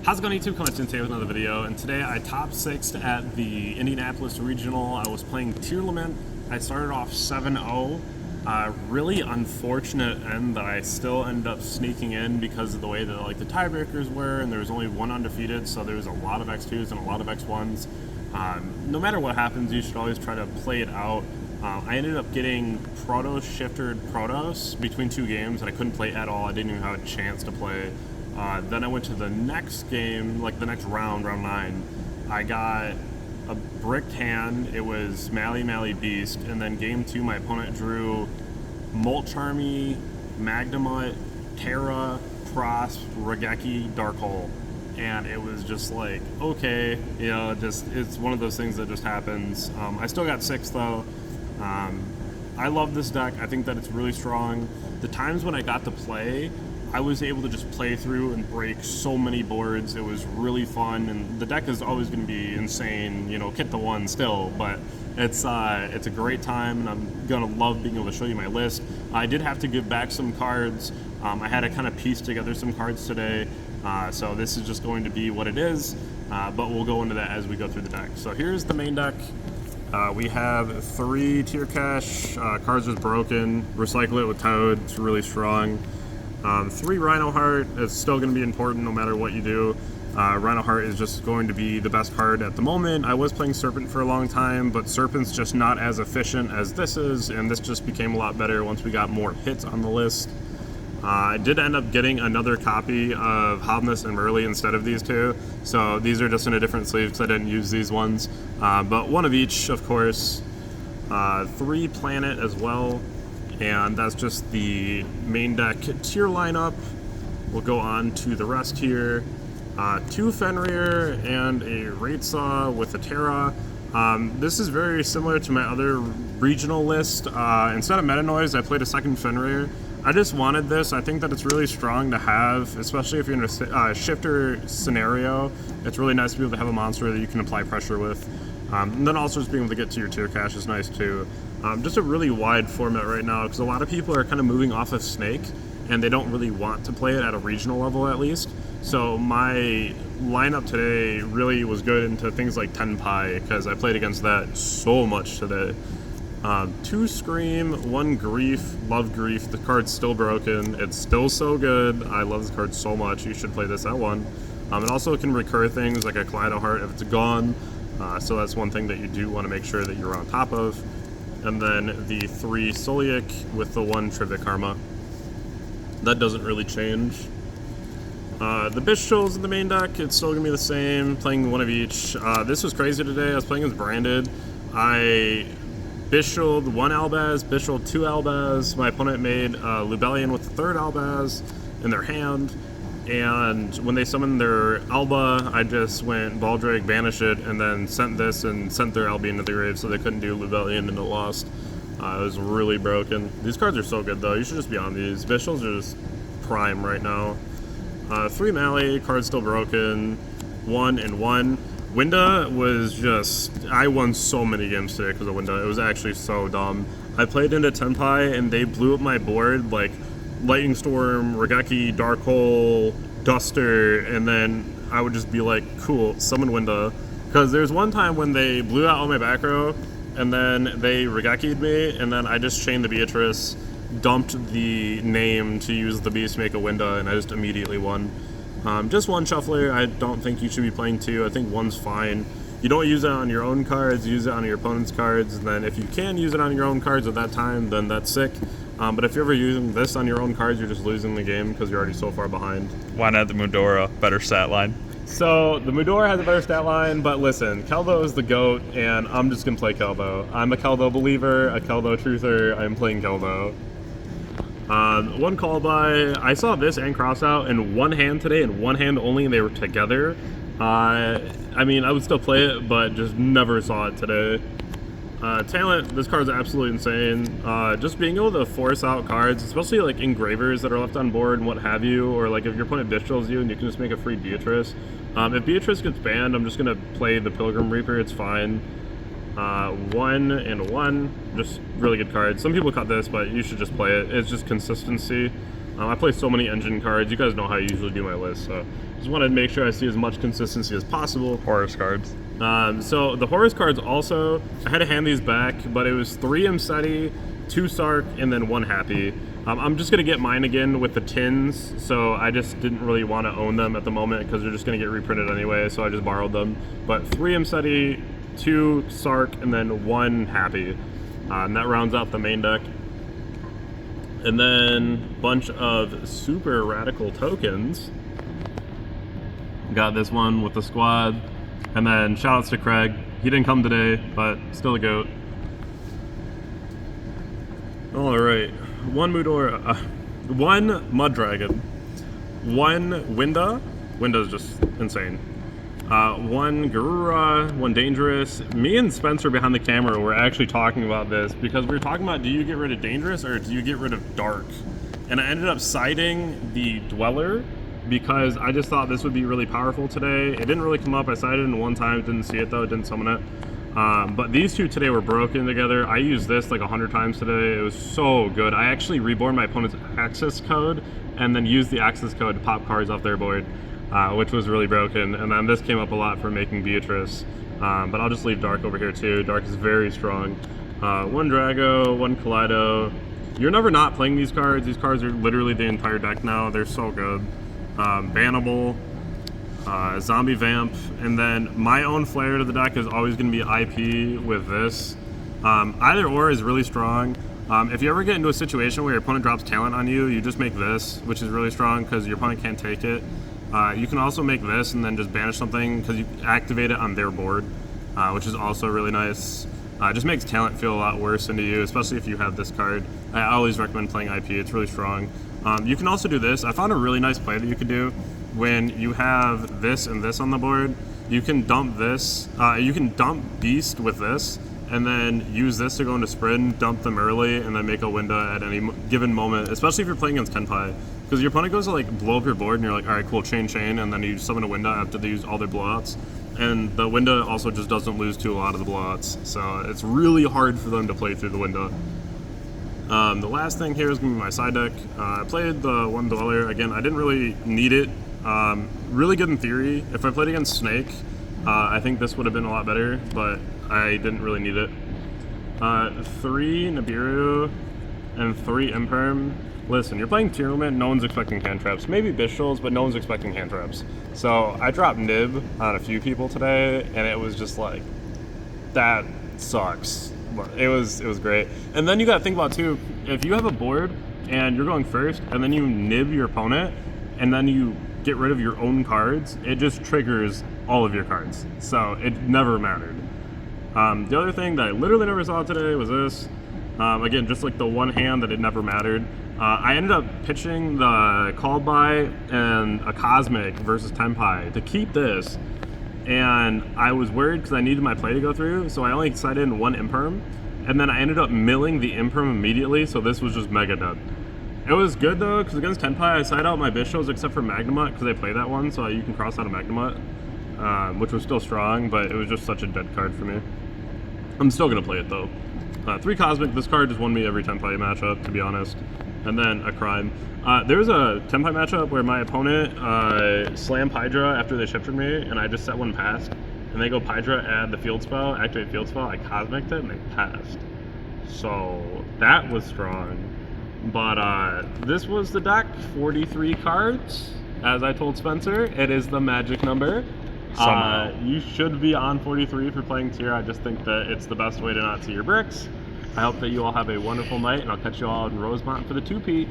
How's it going, YouTube? Coming in today with another video, and today I top 6'd at the Indianapolis Regional. I was playing Tearlaments. I started off 7-0. Really unfortunate end that I still ended up sneaking in because of the way that the tiebreakers were, and there was only one undefeated, so there was a lot of X2s and a lot of X1s. No matter what happens, you should always try to play it out. I ended up getting Protoss shifted Protoss between two games, and I couldn't play at all. I didn't even have a chance to play. Then I went to the next game, the next round 9. I got a bricked hand. It was Mally Beast, and then game 2, my opponent drew Molt Charmy, Magnemite, Terra, Prosp, Regeki, Dark Hole. And it was just like, okay, it's one of those things that just happens. I still got 6 though. I love this deck. I think that it's really strong. The times when I got to play, I was able to just play through and break so many boards. It was really fun, and the deck is always going to be insane, kit to one still, but it's a great time, and I'm going to love being able to show you my list. I did have to give back some cards. I had to kind of piece together some cards today, so this is just going to be what it is, but we'll go into that as we go through the deck. So here's the main deck. We have 3 tier cache, cards with broken, recycle it with Toad, it's really strong. 3 Rhino Heart is still going to be important no matter what you do. Rhino Heart is just going to be the best card at the moment. I was playing Serpent for a long time, but Serpent's just not as efficient as this is, and this just became a lot better once we got more hits on the list. I did end up getting another copy of Hobness and Merly instead of these two, so these are just in a different sleeve because I didn't use these ones. But one of each, of course. 3 Planet as well. And that's just the main deck tier lineup. We'll go on to the rest here. 2 Fenrir and a Raidsaw with a Terra. This is very similar to my other regional list. Instead of Meta Noise, I played a 2nd Fenrir. I just wanted this. I think that it's really strong to have, especially if you're in a shifter scenario. It's really nice to be able to have a monster that you can apply pressure with. And then also just being able to get to your tier cache is nice too. Just a really wide format right now because a lot of people are kind of moving off of Snake and they don't really want to play it at a regional level at least. So my lineup today really was good into things like Tenpai because I played against that so much today. 2 Scream, 1 Grief, love Grief. The card's still broken. It's still so good. I love this card so much. You should play this at 1. It also can recur things like a Kaleido Heart if it's gone. So that's one thing that you do want to make sure that you're on top of. And then the 3 Solic with the 1 Trivia Karma. That doesn't really change. The Bishul's in the main deck, it's still going to be the same, playing 1 of each. This was crazy today, I was playing as Branded. I Bishuled 1 Albaz, Bishuled 2 Albaz. My opponent made Lubellion with the 3rd Albaz in their hand. And when they summoned their Alba, I just went Baldrake, banish it, and then sent this and sent their Albion to the grave so they couldn't do Lubellion and it lost. It was really broken. These cards are so good though, you should just be on these. Bishul's are just prime right now. 3 Mally, card's still broken. 1 and 1. Winda was just, I won so many games today because of Winda. It was actually so dumb. I played into Tenpai and they blew up my board like Lightning Storm, Regeki, Dark Hole, Duster, and then I would just be like, cool, summon Winda. Because there's one time when they blew out all my back row, and then they Regeki'd me, and then I just chained the Beatrice, dumped the name to use the Beast to make a Winda, and I just immediately won. Just 1 Shuffler, I don't think you should be playing 2. I think 1's fine. You don't use it on your own cards, use it on your opponent's cards, and then if you can use it on your own cards at that time, then that's sick. But if you're ever using this on your own cards, you're just losing the game because you're already so far behind. Why not the Mudora? Better stat line. So the Mudora has a better stat line, but listen, Keldo is the GOAT, and I'm just going to play Keldo. I'm a Keldo believer, a Keldo truther. I'm playing Keldo. 1 call by. I saw this and Crossout in 1 hand today, and 1 hand only, and they were together. I mean, I would still play it, but just never saw it today. Talent, this card's absolutely insane. Just being able to force out cards, especially like engravers that are left on board and what have you, or like if your opponent Bishuls you and you can just make a free Beatrice. If Beatrice gets banned, I'm just going to play the Pilgrim Reaper, it's fine. 1 and 1, just really good card. Some people cut this, but you should just play it. It's just consistency. I play so many engine cards. You guys know how I usually do my list, so just wanted to make sure I see as much consistency as possible. Horus cards. So the Horus cards also, I had to hand these back, but it was 3 Imseti, 2 Sark, and then 1 Happy. I'm just gonna get mine again with the tins, so I just didn't really want to own them at the moment because they're just gonna get reprinted anyway, so I just borrowed them. But 3 Imseti, 2 Sark, and then 1 Happy. And that rounds out the main deck. And then a bunch of super radical tokens. Got this one with the squad. And then shoutouts to Craig. He didn't come today, but still a goat. Alright. 1 Mudora, 1 Mud Dragon, 1 Winda. Winda's just insane. 1 Garura, 1 Dangerous. Me and Spencer behind the camera were actually talking about this because we were talking about, do you get rid of Dangerous or do you get rid of Dark? And I ended up siding the Dweller because I just thought this would be really powerful today. It didn't really come up. I sided in one time, didn't see it though, didn't summon it. But these two today were broken together. I used this like 100 times today. It was so good. I actually reborn my opponent's access code and then used the access code to pop cards off their board. Which was really broken, and then this came up a lot for making Beatrice, but I'll just leave Dark over here too. Dark is very strong. 1 Drago, 1 Kaleido. You're never not playing these cards. These cards are literally the entire deck now. They're so good. Bannable, Zombie Vamp, and then my own flair to the deck is always going to be IP with this. Either or is really strong. If you ever get into a situation where your opponent drops talent on you, you just make this, which is really strong because your opponent can't take it. You can also make this and then just banish something because you activate it on their board, which is also really nice. Just makes talent feel a lot worse into you, especially if you have this card. I always recommend playing IP, it's really strong. You can also do this. I found a really nice play that you could do when you have this and this on the board. You can dump this, you can dump Beast with this, and then use this to go into sprint, dump them early, and then make a window at any given moment, especially if you're playing against Tenpai. Because your opponent goes to like blow up your board and you're like, alright, cool, chain, and then you summon a window after they use all their blowouts. And the window also just doesn't lose to a lot of the blowouts. So it's really hard for them to play through the window. The last thing here is going to be my side deck. I played the 1 Dweller. Again, I didn't really need it. Really good in theory. If I played against Snake, I think this would have been a lot better, but I didn't really need it. 3 Nibiru and 3 Imperium. Listen, you're playing Tearlaments, no one's expecting hand traps. Maybe Bishals, but no one's expecting hand traps. So I dropped Nib on a few people today, and it was just like, that sucks. But it was great. And then you gotta think about too, if you have a board and you're going first, and then you Nib your opponent, and then you get rid of your own cards, it just triggers all of your cards. So it never mattered. The other thing that I literally never saw today was this. Again, just like the one hand that it never mattered. I ended up pitching the Called By and a Cosmic versus Tenpai to keep this, and I was worried because I needed my play to go through, so I only sided in 1 Imperm, and then I ended up milling the Imperm immediately, so this was just mega dead. It was good though, because against Tenpai I side out my Bishos except for Magnamut, because they play that one, so you can cross out a Magnamut, which was still strong, but it was just such a dead card for me. I'm still going to play it though. 3 Cosmic, this card just won me every Tenpai matchup, to be honest. And then a Crime. There was a Tenpai matchup where my opponent slammed Hydra after they shifted me, and I just set 1 past. And they go Hydra, add the field spell, activate field spell, I Cosmic'd it, and they passed. So that was strong. But this was the deck, 43 cards. As I told Spencer, it is the magic number. You should be on 43 for playing tier. I just think that it's the best way to not see your bricks. I hope that you all have a wonderful night, and I'll catch you all in Rosemont for the 2-peat.